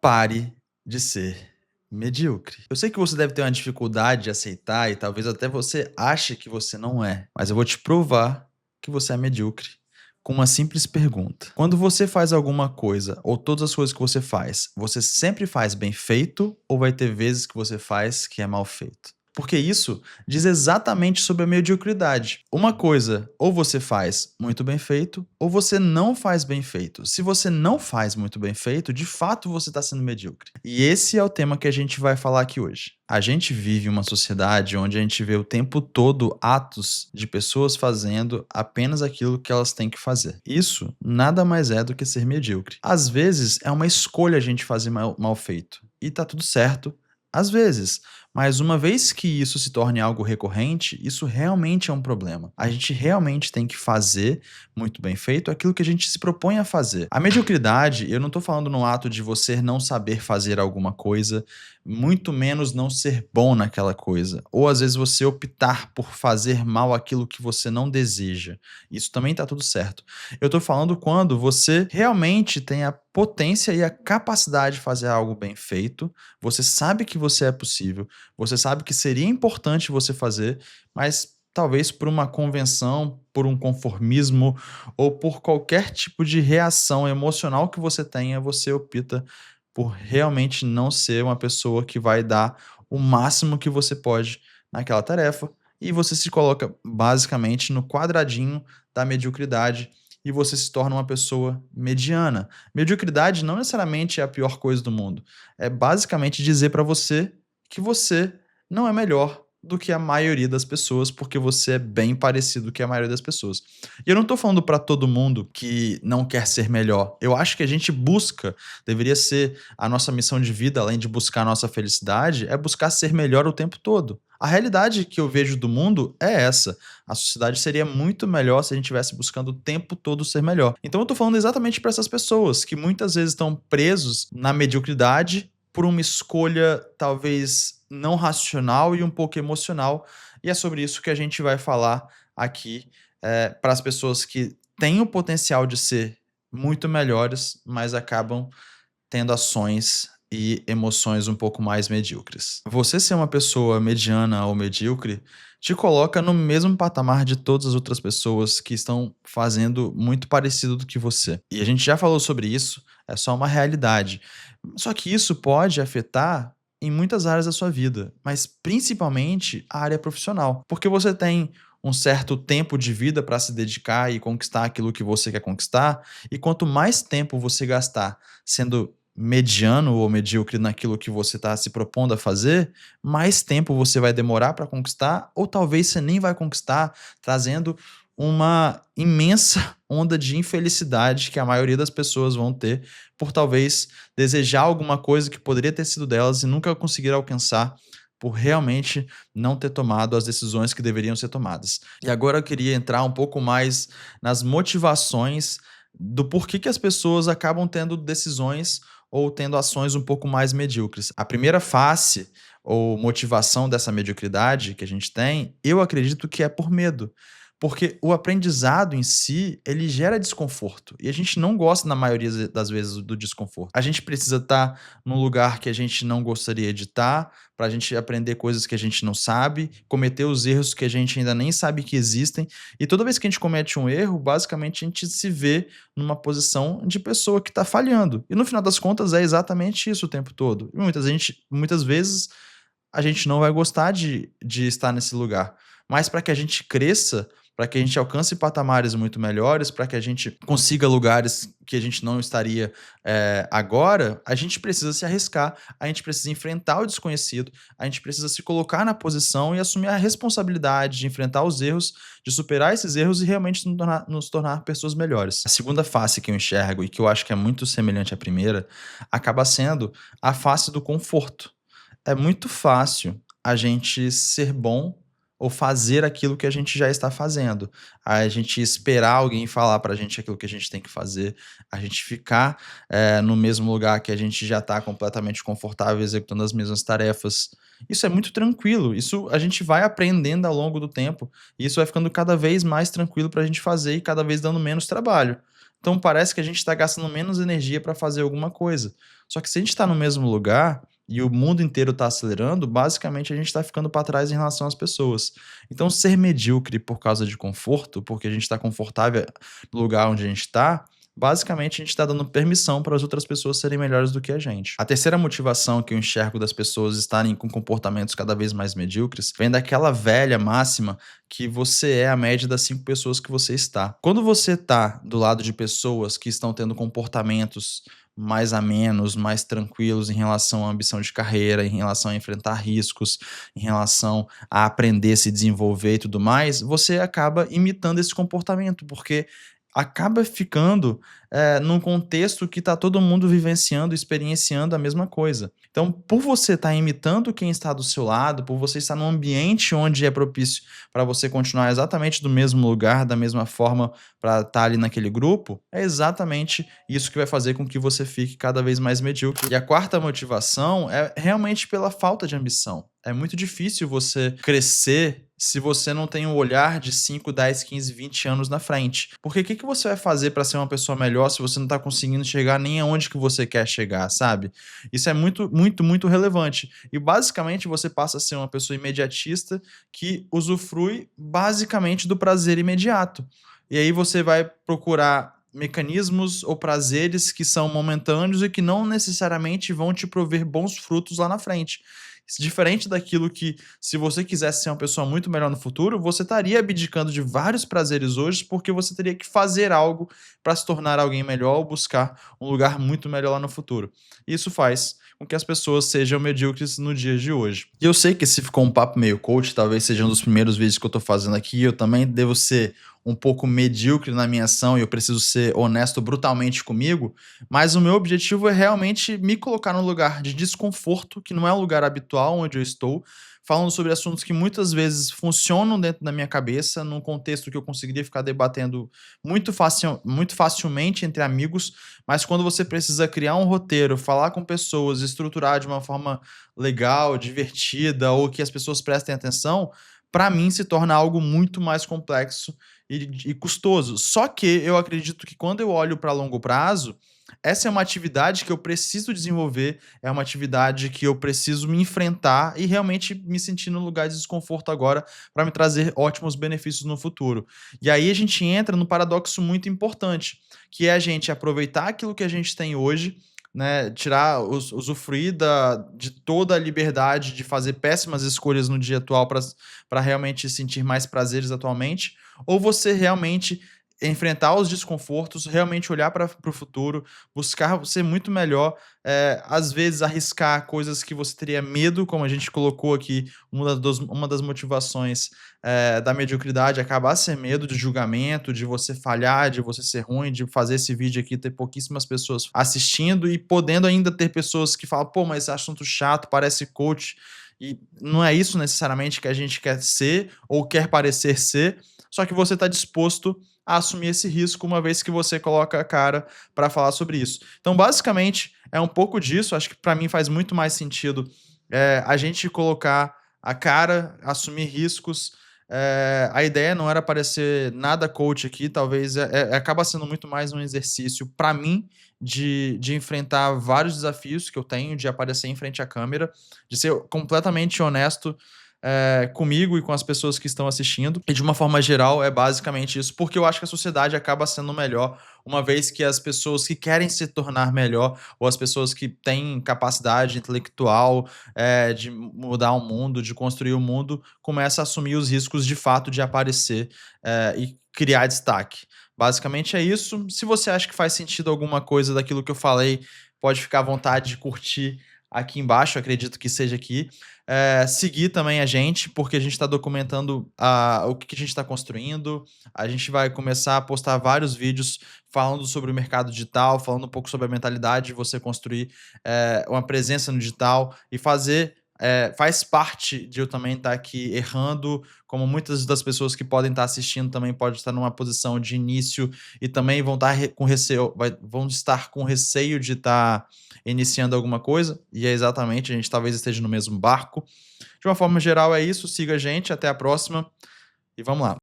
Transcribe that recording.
Pare de ser medíocre. Eu sei que você deve ter uma dificuldade de aceitar e talvez até você ache que você não é, mas eu vou te provar que você é medíocre com uma simples pergunta. Quando você faz alguma coisa ou todas as coisas que você sempre faz bem feito ou vai ter vezes que você faz que é mal feito? Porque isso diz exatamente sobre a mediocridade. Uma coisa, ou você faz muito bem feito, ou você não faz bem feito. Se você não faz muito bem feito, de fato você está sendo medíocre. E esse é o tema que a gente vai falar aqui hoje. A gente vive uma sociedade onde a gente vê o tempo todo atos de pessoas fazendo apenas aquilo que elas têm que fazer. Isso nada mais é do que ser medíocre. Às vezes é uma escolha a gente fazer mal feito. E tá tudo certo. Às vezes, mas uma vez que isso se torne algo recorrente, isso realmente é um problema. A gente realmente tem que fazer muito bem feito aquilo que a gente se propõe a fazer. A mediocridade, eu não estou falando no ato de você não saber fazer alguma coisa, muito menos não ser bom naquela coisa. Ou às vezes você optar por fazer mal aquilo que você não deseja. Isso também está tudo certo. Eu estou falando quando você realmente tem a potência e a capacidade de fazer algo bem feito, você sabe que você é possível, você sabe que seria importante você fazer, mas talvez por uma convenção, por um conformismo ou por qualquer tipo de reação emocional que você tenha, você opta por realmente não ser uma pessoa que vai dar o máximo que você pode naquela tarefa e você se coloca basicamente no quadradinho da mediocridade e você se torna uma pessoa mediana. Mediocridade não necessariamente é a pior coisa do mundo. É basicamente dizer para você que você não é melhor do que a maioria das pessoas, porque você é bem parecido com a maioria das pessoas. E eu não tô falando para todo mundo que não quer ser melhor. Eu acho que a gente busca, deveria ser a nossa missão de vida, além de buscar a nossa felicidade, é buscar ser melhor o tempo todo. A realidade que eu vejo do mundo é essa. A sociedade seria muito melhor se a gente estivesse buscando o tempo todo ser melhor. Então eu tô falando exatamente para essas pessoas que muitas vezes estão presos na mediocridade por uma escolha talvez não racional e um pouco emocional. E é sobre isso que a gente vai falar aqui, para as pessoas que têm o potencial de ser muito melhores, mas acabam tendo ações e emoções um pouco mais medíocres. Você ser uma pessoa mediana ou medíocre te coloca no mesmo patamar de todas as outras pessoas que estão fazendo muito parecido do que você. E a gente já falou sobre isso, é só uma realidade. Só que isso pode afetar em muitas áreas da sua vida, mas principalmente a área profissional, porque você tem um certo tempo de vida para se dedicar e conquistar aquilo que você quer conquistar, e quanto mais tempo você gastar sendo mediano ou medíocre naquilo que você está se propondo a fazer, mais tempo você vai demorar para conquistar, ou talvez você nem vai conquistar, trazendo uma imensa onda de infelicidade que a maioria das pessoas vão ter por talvez desejar alguma coisa que poderia ter sido delas e nunca conseguir alcançar por realmente não ter tomado as decisões que deveriam ser tomadas. E agora eu queria entrar um pouco mais nas motivações do porquê que as pessoas acabam tendo decisões ou tendo ações um pouco mais medíocres. A primeira face ou motivação dessa mediocridade que a gente tem, eu acredito que é por medo. Porque o aprendizado em si, ele gera desconforto. E a gente não gosta, na maioria das vezes, do desconforto. A gente precisa estar num lugar que a gente não gostaria de estar, para a gente aprender coisas que a gente não sabe, cometer os erros que a gente ainda nem sabe que existem. E toda vez que a gente comete um erro, basicamente a gente se vê numa posição de pessoa que está falhando. E no final das contas é exatamente isso o tempo todo. E muitas vezes a gente não vai gostar de estar nesse lugar. Mas para que a gente cresça, para que a gente alcance patamares muito melhores, para que a gente consiga lugares que a gente não estaria agora, a gente precisa se arriscar, a gente precisa enfrentar o desconhecido, a gente precisa se colocar na posição e assumir a responsabilidade de enfrentar os erros, de superar esses erros e realmente nos tornar pessoas melhores. A segunda face que eu enxergo e que eu acho que é muito semelhante à primeira, acaba sendo a face do conforto. É muito fácil a gente ser bom ou fazer aquilo que a gente já está fazendo. A gente esperar alguém falar pra gente aquilo que a gente tem que fazer, a gente ficar, no mesmo lugar que a gente já está completamente confortável executando as mesmas tarefas. Isso é muito tranquilo, isso a gente vai aprendendo ao longo do tempo, e isso vai ficando cada vez mais tranquilo pra gente fazer e cada vez dando menos trabalho. Então parece que a gente está gastando menos energia para fazer alguma coisa. Só que se a gente está no mesmo lugar e o mundo inteiro está acelerando, basicamente a gente está ficando para trás em relação às pessoas. Então, ser medíocre por causa de conforto, porque a gente está confortável no lugar onde a gente está, basicamente a gente está dando permissão para as outras pessoas serem melhores do que a gente. A terceira motivação que eu enxergo das pessoas estarem com comportamentos cada vez mais medíocres vem daquela velha máxima que você é a média das 5 pessoas que você está. Quando você está do lado de pessoas que estão tendo comportamentos mais amenos, mais tranquilos em relação à ambição de carreira, em relação a enfrentar riscos, em relação a aprender, se desenvolver e tudo mais, você acaba imitando esse comportamento, porque acaba ficando, num contexto que está todo mundo vivenciando, experienciando a mesma coisa. Então, por você estar imitando quem está do seu lado, por você estar num ambiente onde é propício para você continuar exatamente do mesmo lugar, da mesma forma para estar ali naquele grupo, é exatamente isso que vai fazer com que você fique cada vez mais medíocre. E a quarta motivação é realmente pela falta de ambição. É muito difícil você crescer se você não tem um olhar de 5, 10, 15, 20 anos na frente. Porque o que que você vai fazer para ser uma pessoa melhor se você não está conseguindo chegar nem aonde que você quer chegar, sabe? Isso é muito, muito, muito relevante. E basicamente você passa a ser uma pessoa imediatista que usufrui basicamente do prazer imediato. E aí você vai procurar mecanismos ou prazeres que são momentâneos e que não necessariamente vão te prover bons frutos lá na frente. Diferente daquilo que, se você quisesse ser uma pessoa muito melhor no futuro, você estaria abdicando de vários prazeres hoje, porque você teria que fazer algo para se tornar alguém melhor ou buscar um lugar muito melhor lá no futuro. Isso faz com que as pessoas sejam medíocres no dia de hoje. E eu sei que esse ficou um papo meio coach, talvez seja um dos primeiros vídeos que eu tô fazendo aqui, eu também devo ser um pouco medíocre na minha ação e eu preciso ser honesto brutalmente comigo, mas o meu objetivo é realmente me colocar num lugar de desconforto, que não é um lugar habitual onde eu estou, falando sobre assuntos que muitas vezes funcionam dentro da minha cabeça, num contexto que eu conseguiria ficar debatendo muito facilmente entre amigos, mas quando você precisa criar um roteiro, falar com pessoas, estruturar de uma forma legal, divertida, ou que as pessoas prestem atenção, para mim se torna algo muito mais complexo e custoso. Só que eu acredito que quando eu olho para longo prazo, essa é uma atividade que eu preciso desenvolver, é uma atividade que eu preciso me enfrentar e realmente me sentir no lugar de desconforto agora para me trazer ótimos benefícios no futuro. E aí a gente entra no paradoxo muito importante, que é a gente aproveitar aquilo que a gente tem hoje, né, tirar, usufruir de toda a liberdade de fazer péssimas escolhas no dia atual para realmente sentir mais prazeres atualmente, ou você realmente enfrentar os desconfortos, realmente olhar para o futuro, buscar ser muito melhor, às vezes arriscar coisas que você teria medo, como a gente colocou aqui, uma das motivações, da mediocridade acabar ser medo de julgamento, de você falhar, de você ser ruim, de fazer esse vídeo aqui ter pouquíssimas pessoas assistindo e podendo ainda ter pessoas que falam: "Pô, mas esse assunto chato, parece coach", e não é isso necessariamente que a gente quer ser ou quer parecer ser, só que você está disposto a assumir esse risco, uma vez que você coloca a cara para falar sobre isso. Então, basicamente, é um pouco disso, acho que para mim faz muito mais sentido, a gente colocar a cara, assumir riscos. A ideia não era parecer nada coach aqui, talvez acaba sendo muito mais um exercício para mim de enfrentar vários desafios que eu tenho, de aparecer em frente à câmera, de ser completamente honesto comigo e com as pessoas que estão assistindo. E de uma forma geral, é basicamente isso, porque eu acho que a sociedade acaba sendo melhor, uma vez que as pessoas que querem se tornar melhor, ou as pessoas que têm capacidade intelectual, de mudar o mundo, de construir o mundo, começam a assumir os riscos de fato de aparecer, e criar destaque. Basicamente é isso. Se você acha que faz sentido alguma coisa daquilo que eu falei, pode ficar à vontade de curtir aqui embaixo, acredito que seja aqui. Seguir também a gente, porque a gente está documentando o que a gente está construindo. A gente vai começar a postar vários vídeos falando sobre o mercado digital, falando um pouco sobre a mentalidade de você construir uma presença no digital e fazer. Faz parte de eu também estar aqui errando, como muitas das pessoas que podem estar assistindo também podem estar numa posição de início e também vão estar com receio, vão estar com receio de estar iniciando alguma coisa, e é exatamente, a gente talvez esteja no mesmo barco. De uma forma geral é isso, siga a gente, até a próxima e vamos lá.